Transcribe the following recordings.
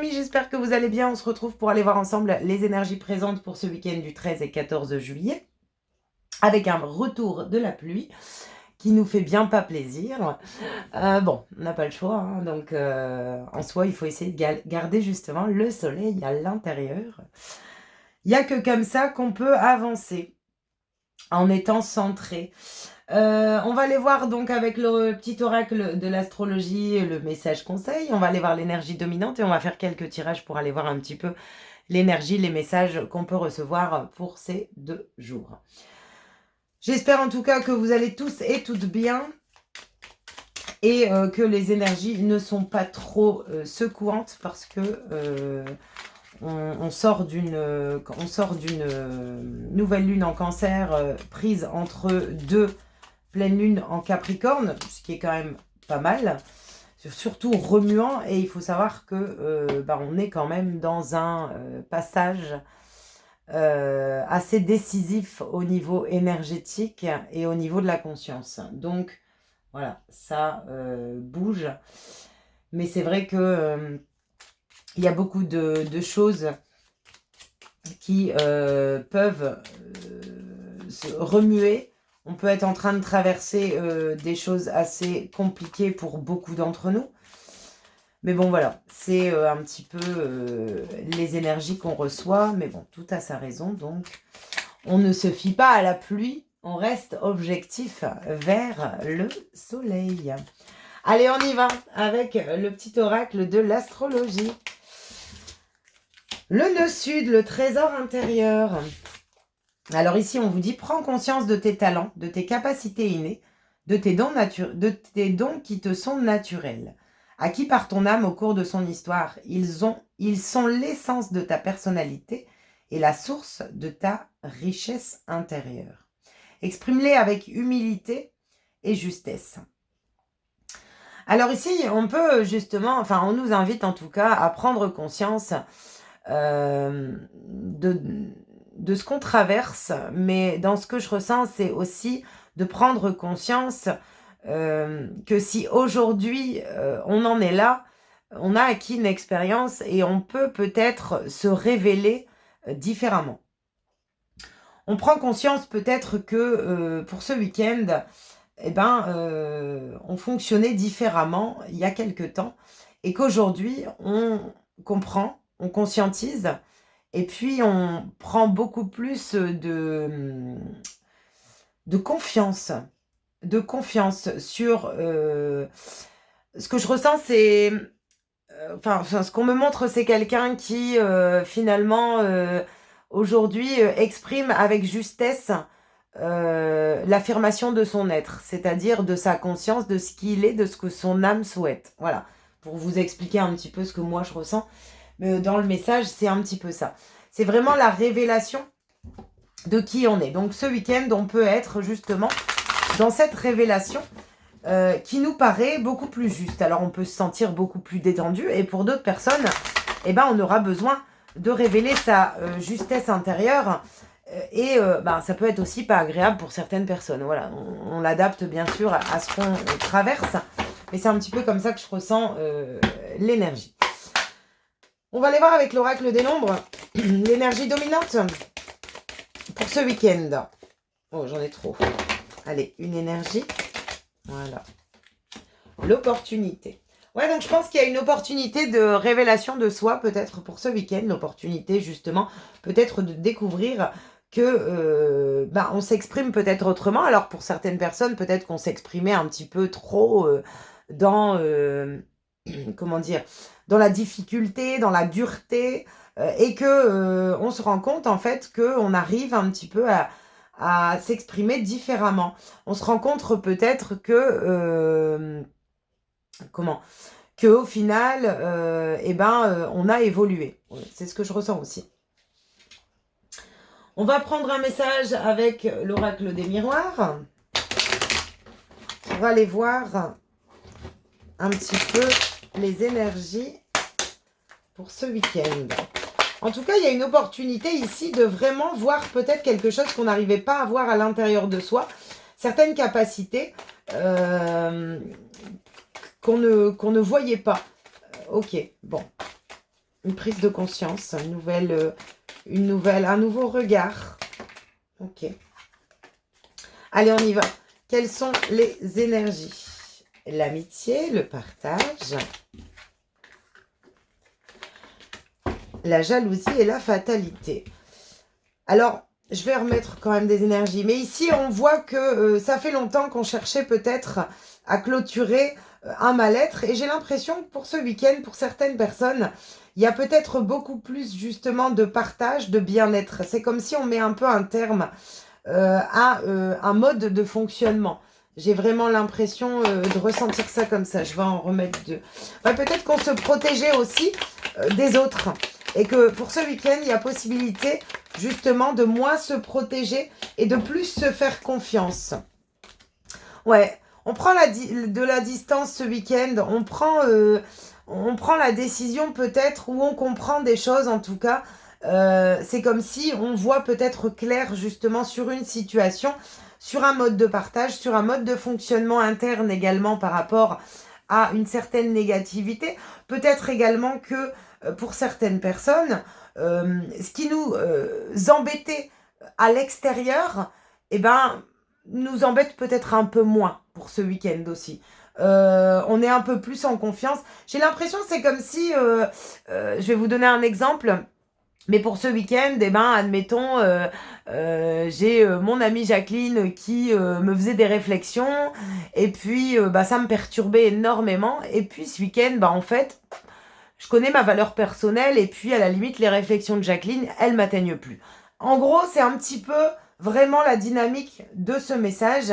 amis, j'espère que vous allez bien. On se retrouve pour aller voir ensemble les énergies présentes pour ce week-end du 13 et 14 juillet. Avec un retour de la pluie qui nous fait bien pas plaisir. Bon, on n'a pas le choix, hein, donc en soi, il faut essayer de garder justement le soleil à l'intérieur. Il n'y a que comme ça qu'on peut avancer en étant centré. On va aller voir donc avec le petit oracle de l'astrologie le message conseil. On va aller voir l'énergie dominante et on va faire quelques tirages pour aller voir un petit peu l'énergie, les messages qu'on peut recevoir pour ces 2 jours. J'espère en tout cas que vous allez tous et toutes bien et que les énergies ne sont pas trop secouantes parce que on sort d'une nouvelle lune en cancer prise entre 2 pleine lune en Capricorne, ce qui est quand même pas mal, surtout remuant, et il faut savoir que on est quand même dans un passage assez décisif au niveau énergétique et au niveau de la conscience. Donc voilà, ça bouge, mais c'est vrai que il y a beaucoup de choses qui peuvent se remuer. On peut être en train de traverser des choses assez compliquées pour beaucoup d'entre nous. Mais bon, voilà, c'est un petit peu les énergies qu'on reçoit. Mais bon, tout a sa raison. Donc, on ne se fie pas à la pluie. On reste objectif vers le soleil. Allez, on y va avec le petit oracle de l'astrologie. Le nœud sud, le trésor intérieur. Alors ici, on vous dit, prends conscience de tes talents, de tes capacités innées, de tes dons qui te sont naturels, acquis par ton âme au cours de son histoire. Ils sont l'essence de ta personnalité et la source de ta richesse intérieure. Exprime-les avec humilité et justesse. Alors ici, on peut justement, on nous invite en tout cas à prendre conscience de ce qu'on traverse, mais dans ce que je ressens, c'est aussi de prendre conscience que si aujourd'hui on en est là, on a acquis une expérience et on peut peut-être se révéler différemment. On prend conscience peut-être que pour ce week-end, on fonctionnait différemment il y a quelque temps et qu'aujourd'hui on comprend, on conscientise et puis on prend beaucoup plus de confiance sur ce que je ressens, c'est ce qu'on me montre, c'est quelqu'un qui finalement aujourd'hui exprime avec justesse l'affirmation de son être, c'est-à-dire de sa conscience, de ce qu'il est, de ce que son âme souhaite. Voilà, pour vous expliquer un petit peu ce que moi je ressens. Mais dans le message, c'est un petit peu ça. C'est vraiment la révélation de qui on est. Donc ce week-end, on peut être justement dans cette révélation qui nous paraît beaucoup plus juste. Alors on peut se sentir beaucoup plus détendu et pour d'autres personnes, on aura besoin de révéler sa justesse intérieure et ça peut être aussi pas agréable pour certaines personnes. Voilà, on l'adapte bien sûr à ce qu'on traverse, mais c'est un petit peu comme ça que je ressens l'énergie. On va aller voir avec l'oracle des nombres l'énergie dominante pour ce week-end. Oh, j'en ai trop. Allez, une énergie. Voilà. L'opportunité. Ouais, donc je pense qu'il y a une opportunité de révélation de soi, peut-être pour ce week-end. L'opportunité, justement, peut-être de découvrir que on s'exprime peut-être autrement. Alors, pour certaines personnes, peut-être qu'on s'exprimait un petit peu trop dans... comment dire, dans la difficulté, dans la dureté, et que on se rend compte en fait qu'on arrive un petit peu à s'exprimer différemment. On se rend compte peut-être que au final, on a évolué. C'est ce que je ressens aussi. On va prendre un message avec l'oracle des miroirs. On va aller voir un petit peu les énergies pour ce week-end. En tout cas, il y a une opportunité ici de vraiment voir peut-être quelque chose qu'on n'arrivait pas à voir à l'intérieur de soi. Certaines capacités qu'on ne voyait pas. Ok, bon. une prise de conscience, un nouveau regard. Ok. Allez, on y va. Quelles sont les énergies? L'amitié, le partage, la jalousie et la fatalité. Alors, je vais remettre quand même des énergies. Mais ici, on voit que ça fait longtemps qu'on cherchait peut-être à clôturer un mal-être. Et j'ai l'impression que pour ce week-end, pour certaines personnes, il y a peut-être beaucoup plus justement de partage, de bien-être. C'est comme si on met un peu un terme à un mode de fonctionnement. J'ai vraiment l'impression de ressentir ça comme ça. Je vais en remettre deux. Ouais, peut-être qu'on se protégeait aussi des autres. Et que pour ce week-end, il y a possibilité justement de moins se protéger et de plus se faire confiance. Ouais, on prend de la distance ce week-end. On prend la décision peut-être, ou on comprend des choses en tout cas. C'est comme si on voit peut-être clair justement sur une situation, sur un mode de partage, sur un mode de fonctionnement interne également par rapport à une certaine négativité. Peut-être également que pour certaines personnes, ce qui nous embêtait à l'extérieur, eh ben, nous embête peut-être un peu moins pour ce week-end aussi. On est un peu plus en confiance. J'ai l'impression que c'est comme si, je vais vous donner un exemple, mais pour ce week-end, eh ben, admettons, j'ai mon amie Jacqueline qui me faisait des réflexions, et puis bah, ça me perturbait énormément. Et puis ce week-end, bah, en fait, je connais ma valeur personnelle, et puis à la limite, les réflexions de Jacqueline, elles m'atteignent plus. En gros, c'est un petit peu vraiment la dynamique de ce message.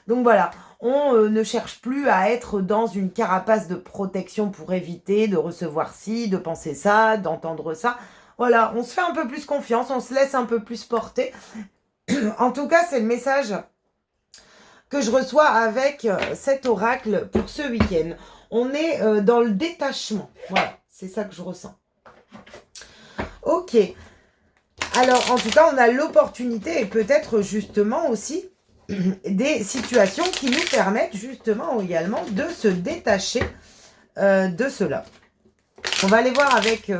Donc voilà, on ne cherche plus à être dans une carapace de protection pour éviter de recevoir ci, de penser ça, d'entendre ça. Voilà, on se fait un peu plus confiance, on se laisse un peu plus porter. En tout cas, c'est le message que je reçois avec cet oracle pour ce week-end. On est dans le détachement. Voilà, c'est ça que je ressens. Ok. Alors, en tout cas, on a l'opportunité et peut-être justement aussi des situations qui nous permettent justement également de se détacher de cela. On va aller voir avec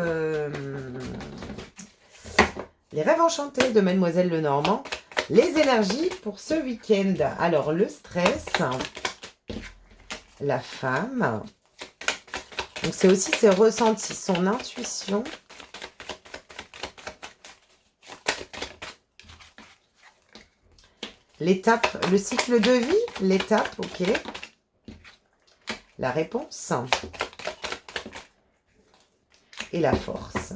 les rêves enchantés de Mademoiselle Lenormand. Les énergies pour ce week-end. Alors, le stress, la femme. Donc, c'est aussi ses ressentis, son intuition. L'étape, le cycle de vie, l'étape, ok. La réponse. Et la force.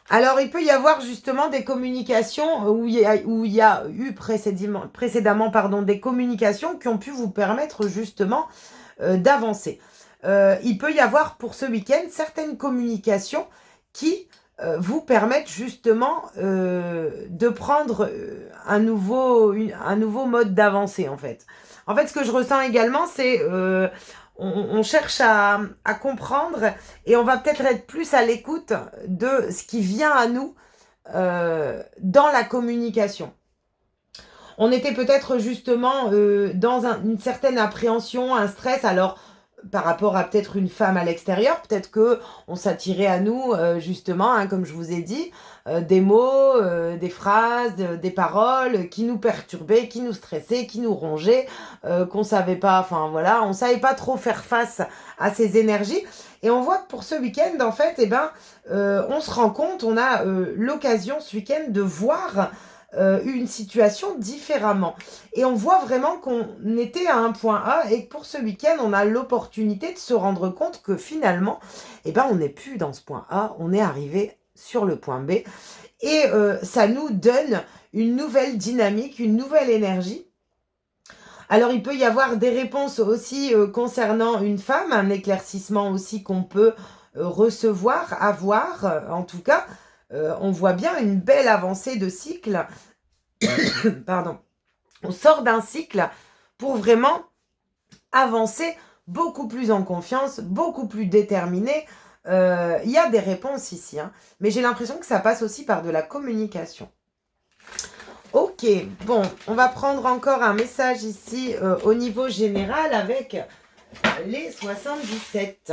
Alors, il peut y avoir justement des communications où il y a eu précédemment des communications qui ont pu vous permettre justement d'avancer. Il peut y avoir pour ce week-end certaines communications qui vous permettent justement de prendre un nouveau mode d'avancée en fait. En fait, ce que je ressens également, c'est on cherche à comprendre et on va peut-être être plus à l'écoute de ce qui vient à nous dans la communication. On était peut-être justement dans une certaine appréhension, un stress, alors par rapport à peut-être une femme à l'extérieur, peut-être que on s'attirait à nous justement, hein, comme je vous ai dit, des mots, des phrases, des paroles qui nous perturbaient, qui nous stressaient, qui nous rongeaient, qu'on savait pas, enfin voilà, on savait pas trop faire face à ces énergies. Et on voit que pour ce week-end, en fait, eh ben, on se rend compte, on a l'occasion ce week-end de voir une situation différemment. Et on voit vraiment qu'on était à un point A et que pour ce week-end, on a l'opportunité de se rendre compte que finalement, eh ben, on n'est plus dans ce point A, on est arrivé sur le point B. Et ça nous donne une nouvelle dynamique, une nouvelle énergie. Alors, il peut y avoir des réponses aussi concernant une femme, un éclaircissement aussi qu'on peut recevoir, avoir, en tout cas. On voit bien une belle avancée de cycle. Pardon. On sort d'un cycle pour vraiment avancer beaucoup plus en confiance, beaucoup plus déterminé. Il y a des réponses ici, hein, mais j'ai l'impression que ça passe aussi par de la communication. Ok, bon, on va prendre encore un message ici au niveau général avec les 77.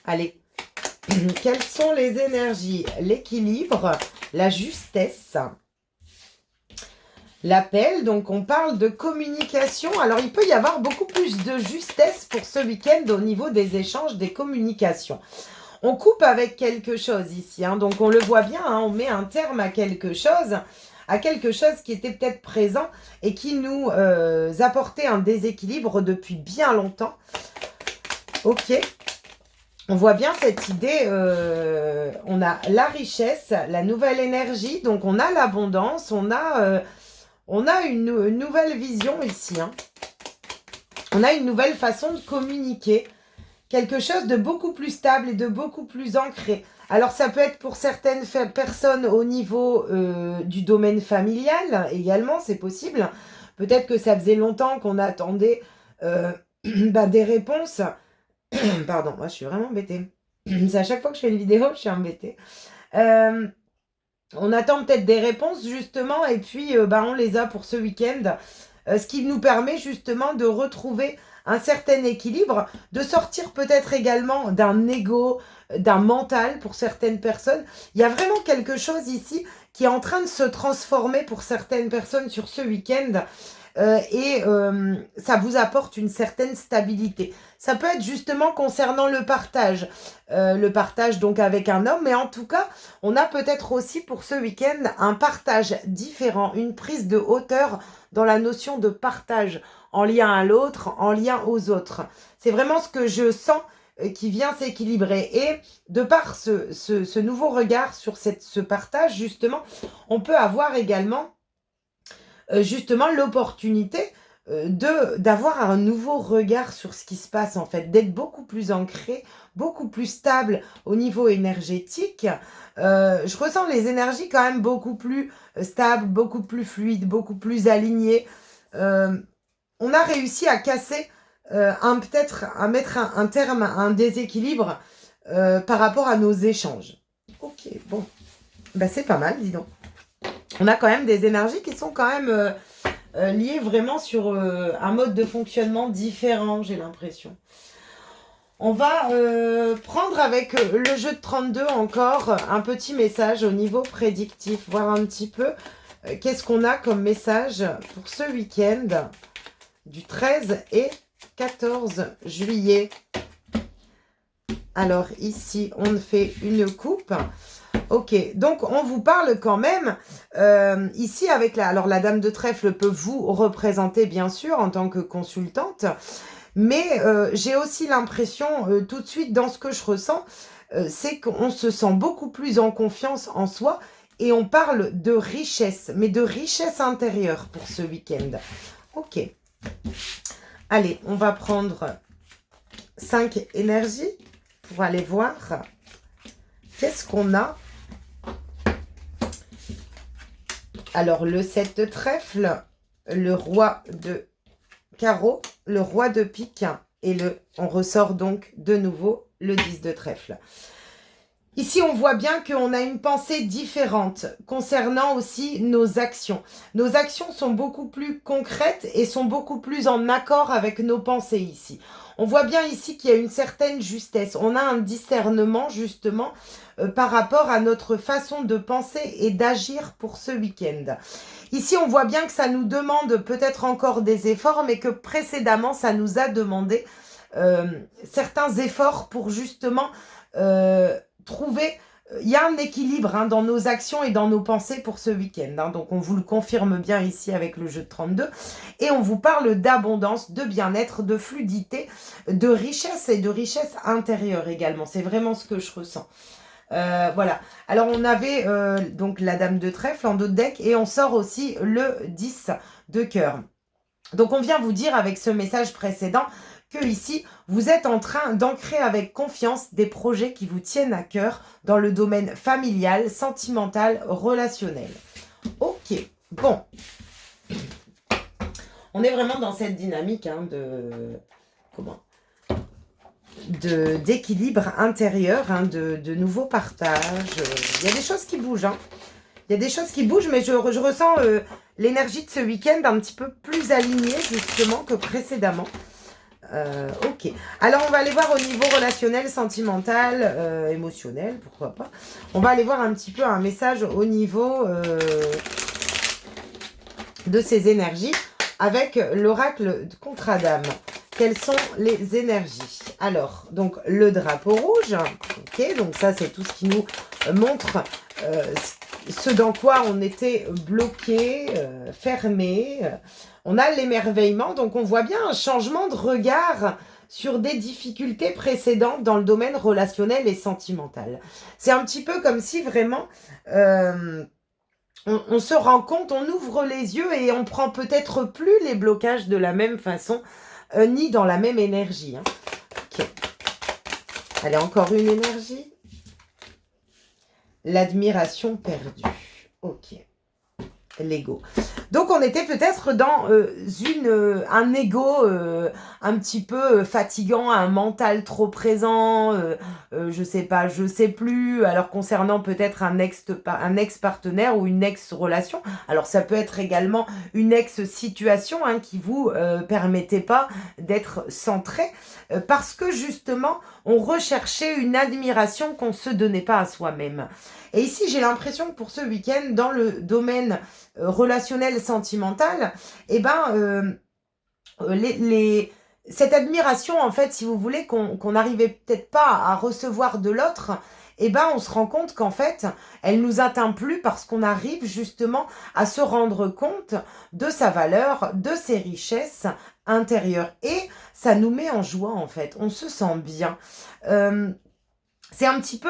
Allez, quelles sont les énergies? L'équilibre, la justesse, l'appel, donc on parle de communication. Alors, il peut y avoir beaucoup plus de justesse pour ce week-end au niveau des échanges, des communications. On coupe avec quelque chose ici, hein, donc on le voit bien, hein, on met un terme à quelque chose qui était peut-être présent et qui nous apportait un déséquilibre depuis bien longtemps. Ok, on voit bien cette idée, on a la richesse, la nouvelle énergie, donc on a l'abondance, on a une nouvelle vision ici, hein. On a une nouvelle façon de communiquer. Quelque chose de beaucoup plus stable et de beaucoup plus ancré. Alors, ça peut être pour certaines personnes au niveau du domaine familial également, c'est possible. Peut-être que ça faisait longtemps qu'on attendait des réponses. Pardon, moi je suis vraiment embêtée. C'est à chaque fois que je fais une vidéo, je suis embêtée. On attend peut-être des réponses justement et puis on les a pour ce week-end. Ce qui nous permet justement de retrouver un certain équilibre, de sortir peut-être également d'un ego, d'un mental pour certaines personnes. Il y a vraiment quelque chose ici qui est en train de se transformer pour certaines personnes sur ce week-end ça vous apporte une certaine stabilité. Ça peut être justement concernant le partage donc avec un homme, mais en tout cas, on a peut-être aussi pour ce week-end un partage différent, une prise de hauteur dans la notion de partage en lien à l'autre, en lien aux autres. C'est vraiment ce que je sens qui vient s'équilibrer. Et de par ce nouveau regard sur ce partage, justement, on peut avoir également justement l'opportunité d'avoir un nouveau regard sur ce qui se passe en fait, d'être beaucoup plus ancré, beaucoup plus stable au niveau énergétique. Je ressens les énergies quand même beaucoup plus stables, beaucoup plus fluides, beaucoup plus alignées. On a réussi à casser, peut-être à mettre un terme à un déséquilibre par rapport à nos échanges. Ok, bon, c'est pas mal, dis donc. On a quand même des énergies qui sont quand même liées vraiment sur un mode de fonctionnement différent, j'ai l'impression. On va prendre avec le jeu de 32 encore un petit message au niveau prédictif, voir un petit peu qu'est-ce qu'on a comme message pour ce week-end du 13 et 14 juillet. Alors ici, on fait une coupe. Ok, donc on vous parle quand même, ici avec la dame de trèfle peut vous représenter bien sûr en tant que consultante, mais j'ai aussi l'impression tout de suite dans ce que je ressens, c'est qu'on se sent beaucoup plus en confiance en soi et on parle de richesse, mais de richesse intérieure pour ce week-end. Ok, allez, on va prendre 5 énergies pour aller voir qu'est-ce qu'on a. Alors, le 7 de trèfle, le roi de carreau, le roi de pique et on ressort donc de nouveau le 10 de trèfle. Ici, on voit bien qu'on a une pensée différente concernant aussi nos actions. Nos actions sont beaucoup plus concrètes et sont beaucoup plus en accord avec nos pensées ici. On voit bien ici qu'il y a une certaine justesse. On a un discernement justement par rapport à notre façon de penser et d'agir pour ce week-end. Ici, on voit bien que ça nous demande peut-être encore des efforts, mais que précédemment, ça nous a demandé certains efforts pour justement trouver... Il y a un équilibre dans nos actions et dans nos pensées pour ce week-end. Donc, on vous le confirme bien ici avec le jeu de 32. Et on vous parle d'abondance, de bien-être, de fluidité, de richesse et de richesse intérieure également. C'est vraiment ce que je ressens. Voilà. Alors, on avait donc la dame de trèfle en dos de deck et on sort aussi le 10 de cœur. Donc, on vient vous dire avec ce message précédent que ici, vous êtes en train d'ancrer avec confiance des projets qui vous tiennent à cœur dans le domaine familial, sentimental, relationnel. Ok, bon. On est vraiment dans cette dynamique d'équilibre intérieur, de nouveaux partages. Il y a des choses qui bougent. Il y a des choses qui bougent, mais je ressens l'énergie de ce week-end un petit peu plus alignée justement que précédemment. Ok. Alors, on va aller voir au niveau relationnel, sentimental, émotionnel, pourquoi pas. On va aller voir un petit peu un message au niveau de ces énergies avec l'oracle de Contre-Dame. Quelles sont les énergies? Alors, donc, le drapeau rouge. Ok, donc ça, c'est tout ce qui nous montre ce dans quoi on était bloqué, fermé. On a l'émerveillement, donc on voit bien un changement de regard sur des difficultés précédentes dans le domaine relationnel et sentimental. C'est un petit peu comme si vraiment on se rend compte, on ouvre les yeux et on prend peut-être plus les blocages de la même façon, ni dans la même énergie. Hein. Ok. Allez, encore une énergie. L'admiration perdue. Ok. L'ego. Donc, on était peut-être dans un ego un petit peu fatigant, un mental trop présent, je sais pas, je sais plus. Alors, concernant peut-être un ex-partenaire ou une ex-relation. Alors, ça peut être également une ex-situation hein, qui vous permettait pas d'être centré parce que justement, on recherchait une admiration qu'on se donnait pas à soi-même. Et ici, j'ai l'impression que pour ce week-end, dans le domaine relationnel, sentimental, eh ben, cette admiration, en fait, si vous voulez, qu'on n'arrivait peut-être pas à recevoir de l'autre, eh ben, on se rend compte qu'en fait, elle nous atteint plus parce qu'on arrive justement à se rendre compte de sa valeur, de ses richesses intérieures. Et ça nous met en joie, en fait. On se sent bien. C'est un petit peu...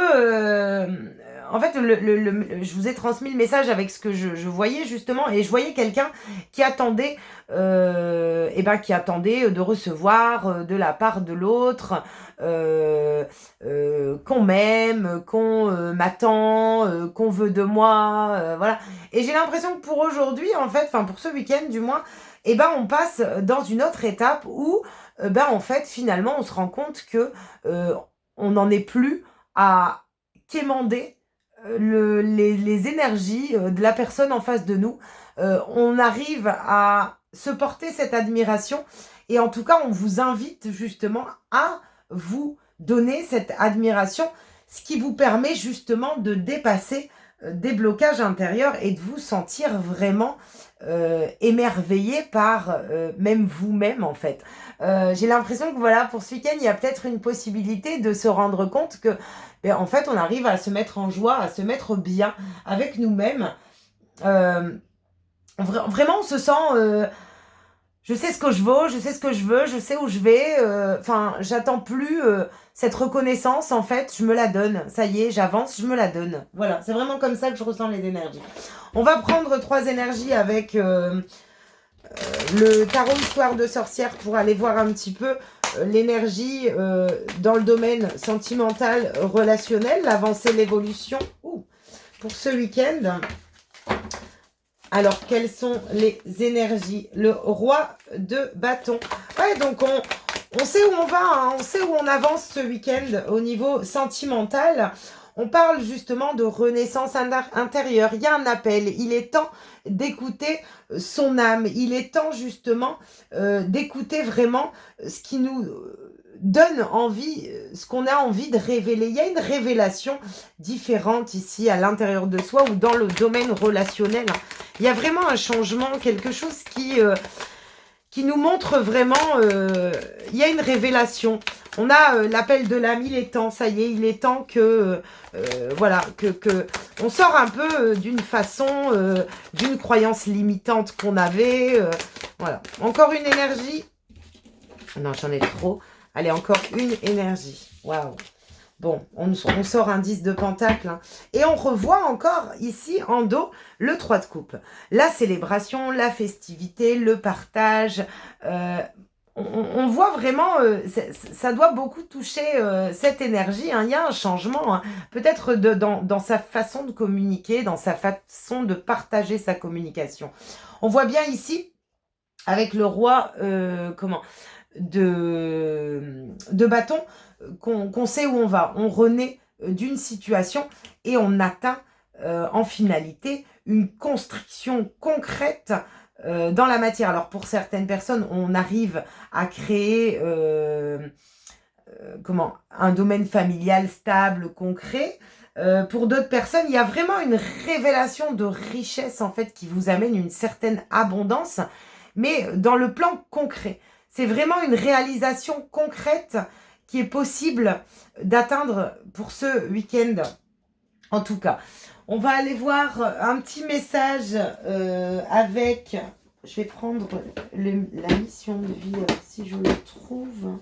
en fait, je vous ai transmis le message avec ce que je voyais justement, et je voyais quelqu'un qui attendait, qui attendait de recevoir de la part de l'autre qu'on m'aime, qu'on m'attend, qu'on veut de moi, voilà. Et j'ai l'impression que pour aujourd'hui, en fait, enfin pour ce week-end du moins, on passe dans une autre étape où, en fait, finalement, on se rend compte que on n'en est plus à quémander les énergies de la personne en face de nous. On arrive à se porter cette admiration et en tout cas, on vous invite justement à vous donner cette admiration, ce qui vous permet justement de dépasser des blocages intérieurs et de vous sentir vraiment émerveillé par même vous-même en fait. J'ai l'impression que voilà, pour ce week-end, il y a peut-être une possibilité de se rendre compte que, en fait, on arrive à se mettre en joie, à se mettre bien avec nous-mêmes. Vraiment, on se sent, je sais ce que je vaux, je sais ce que je veux, je sais où je vais. Enfin, j'attends plus cette reconnaissance, en fait, je me la donne. Ça y est, j'avance, je me la donne. Voilà, c'est vraiment comme ça que je ressens les énergies. On va prendre 3 énergies avec le tarot histoire de sorcière pour aller voir un petit peu l'énergie dans le domaine sentimental, relationnel, l'avancée, l'évolution. Pour ce week-end. Alors, quelles sont les énergies? Le roi de bâton. Ouais, donc on sait où on va, hein, on sait où on avance ce week-end au niveau sentimental. On parle justement de renaissance intérieure. Il y a un appel. Il est temps d'écouter son âme. Il est temps justement d'écouter vraiment ce qui nous donne envie, ce qu'on a envie de révéler. Il y a une révélation différente ici à l'intérieur de soi ou dans le domaine relationnel. Il y a vraiment un changement, quelque chose qui nous montre vraiment, il y a une révélation. On a l'appel de l'âme, il est temps, ça y est, il est temps que, voilà, que on sort un peu d'une façon, d'une croyance limitante qu'on avait. Voilà, encore une énergie. Non, j'en ai trop. Allez, encore une énergie. Waouh. Bon, on sort un 10 de pentacle. Hein. Et on revoit encore ici en dos le 3 de coupe. La célébration, la festivité, le partage. On voit vraiment, ça doit beaucoup toucher cette énergie. Hein. Il y a un changement, hein. Peut-être dans sa façon de communiquer, dans sa façon de partager sa communication. On voit bien ici, avec le roi, de bâton, qu'on sait où on va. On renaît d'une situation et on atteint en finalité une construction concrète dans la matière. Alors pour certaines personnes, on arrive à créer un domaine familial stable, concret. Pour d'autres personnes, il y a vraiment une révélation de richesse en fait qui vous amène une certaine abondance, mais dans le plan concret. C'est vraiment une réalisation concrète qui est possible d'atteindre pour ce week-end. En tout cas, on va aller voir un petit message avec... Je vais prendre la mission de vie, alors si je le trouve.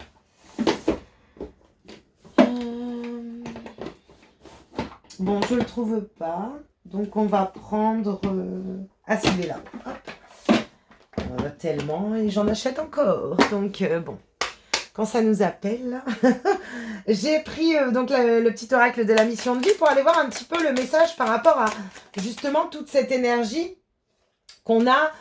Bon, je le trouve pas. Donc, on va prendre... Ah, celui-là. Tellement, et j'en achète encore. Donc, bon, quand ça nous appelle... J'ai pris donc le petit oracle de la mission de vie pour aller voir un petit peu le message par rapport à justement toute cette énergie qu'on a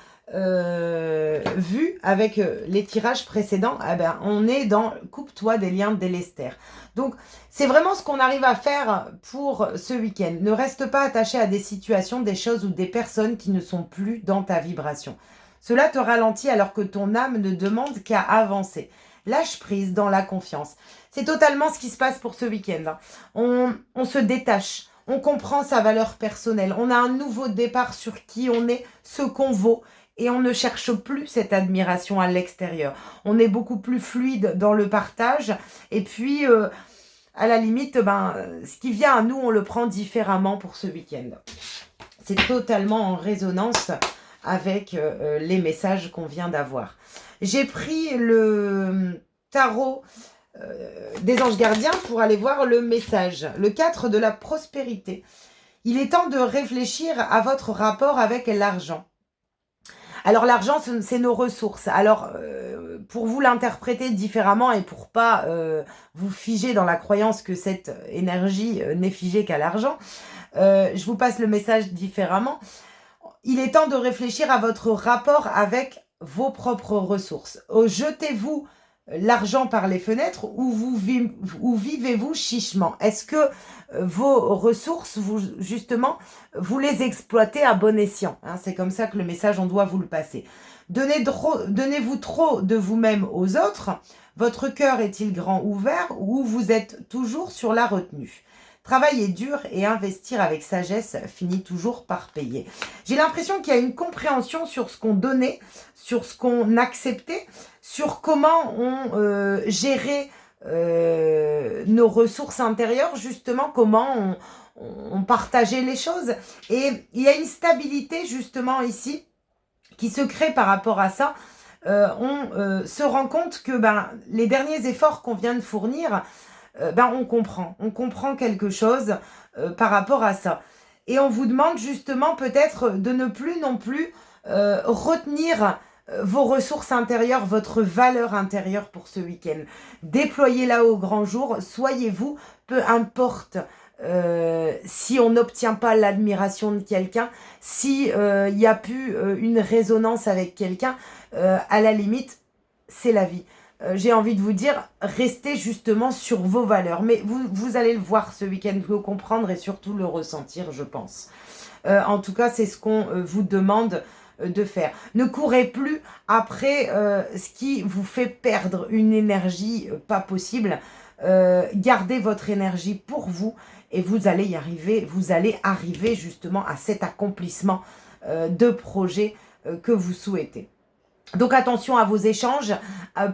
vue avec les tirages précédents. Eh ben, on est dans coupe-toi des liens délestères. Donc, c'est vraiment ce qu'on arrive à faire pour ce week-end. Ne reste pas attaché à des situations, des choses ou des personnes qui ne sont plus dans ta vibration. Cela te ralentit alors que ton âme ne demande qu'à avancer. Lâche prise dans la confiance. C'est totalement ce qui se passe pour ce week-end. On se détache, on comprend sa valeur personnelle, on a un nouveau départ sur qui on est, ce qu'on vaut, et on ne cherche plus cette admiration à l'extérieur. On est beaucoup plus fluide dans le partage, et puis à la limite, ce qui vient à nous, on le prend différemment pour ce week-end. C'est totalement en résonance avec les messages qu'on vient d'avoir. J'ai pris le tarot des anges gardiens pour aller voir le message. Le 4 de la prospérité. Il est temps de réfléchir à votre rapport avec l'argent. Alors l'argent, c'est nos ressources. Alors pour vous l'interpréter différemment et pour pas vous figer dans la croyance que cette énergie n'est figée qu'à l'argent, je vous passe le message différemment. Il est temps de réfléchir à votre rapport avec vos propres ressources. Jetez-vous l'argent par les fenêtres ou vivez-vous chichement? Est-ce que vos ressources, justement, vous les exploitez à bon escient, hein? C'est comme ça que le message, on doit vous le passer. Donnez-vous trop de vous-même aux autres? Votre cœur est-il grand ouvert ou vous êtes toujours sur la retenue? Travailler dur et investir avec sagesse finit toujours par payer. J'ai l'impression qu'il y a une compréhension sur ce qu'on donnait, sur ce qu'on acceptait, sur comment on gérait nos ressources intérieures, justement, comment on partageait les choses. Et il y a une stabilité, justement, ici, qui se crée par rapport à ça. On se rend compte que les derniers efforts qu'on vient de fournir, on comprend quelque chose par rapport à ça. Et on vous demande justement peut-être de ne plus non plus retenir vos ressources intérieures, votre valeur intérieure pour ce week-end. Déployez-la au grand jour, soyez-vous, peu importe si on n'obtient pas l'admiration de quelqu'un, si il n'y a plus une résonance avec quelqu'un, à la limite, c'est la vie. J'ai envie de vous dire, restez justement sur vos valeurs. Mais vous allez le voir ce week-end, vous le comprendre et surtout le ressentir, je pense. En tout cas, c'est ce qu'on vous demande de faire. Ne courez plus après ce qui vous fait perdre une énergie pas possible. Gardez votre énergie pour vous et vous allez y arriver. Vous allez arriver justement à cet accomplissement de projet que vous souhaitez. Donc attention à vos échanges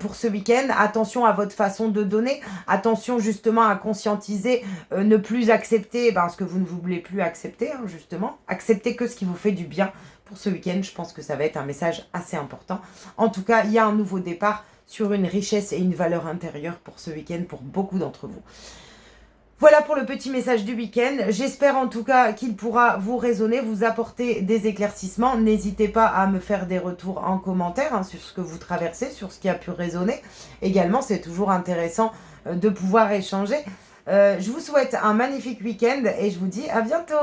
pour ce week-end, attention à votre façon de donner, attention justement à conscientiser, ne plus accepter ce que vous ne voulez plus accepter, hein, justement. Acceptez que ce qui vous fait du bien pour ce week-end. Je pense que ça va être un message assez important. En tout cas, il y a un nouveau départ sur une richesse et une valeur intérieure pour ce week-end pour beaucoup d'entre vous. Voilà pour le petit message du week-end. J'espère en tout cas qu'il pourra vous résonner, vous apporter des éclaircissements. N'hésitez pas à me faire des retours en commentaire sur ce que vous traversez, sur ce qui a pu résonner. Également, c'est toujours intéressant de pouvoir échanger. Je vous souhaite un magnifique week-end et je vous dis à bientôt.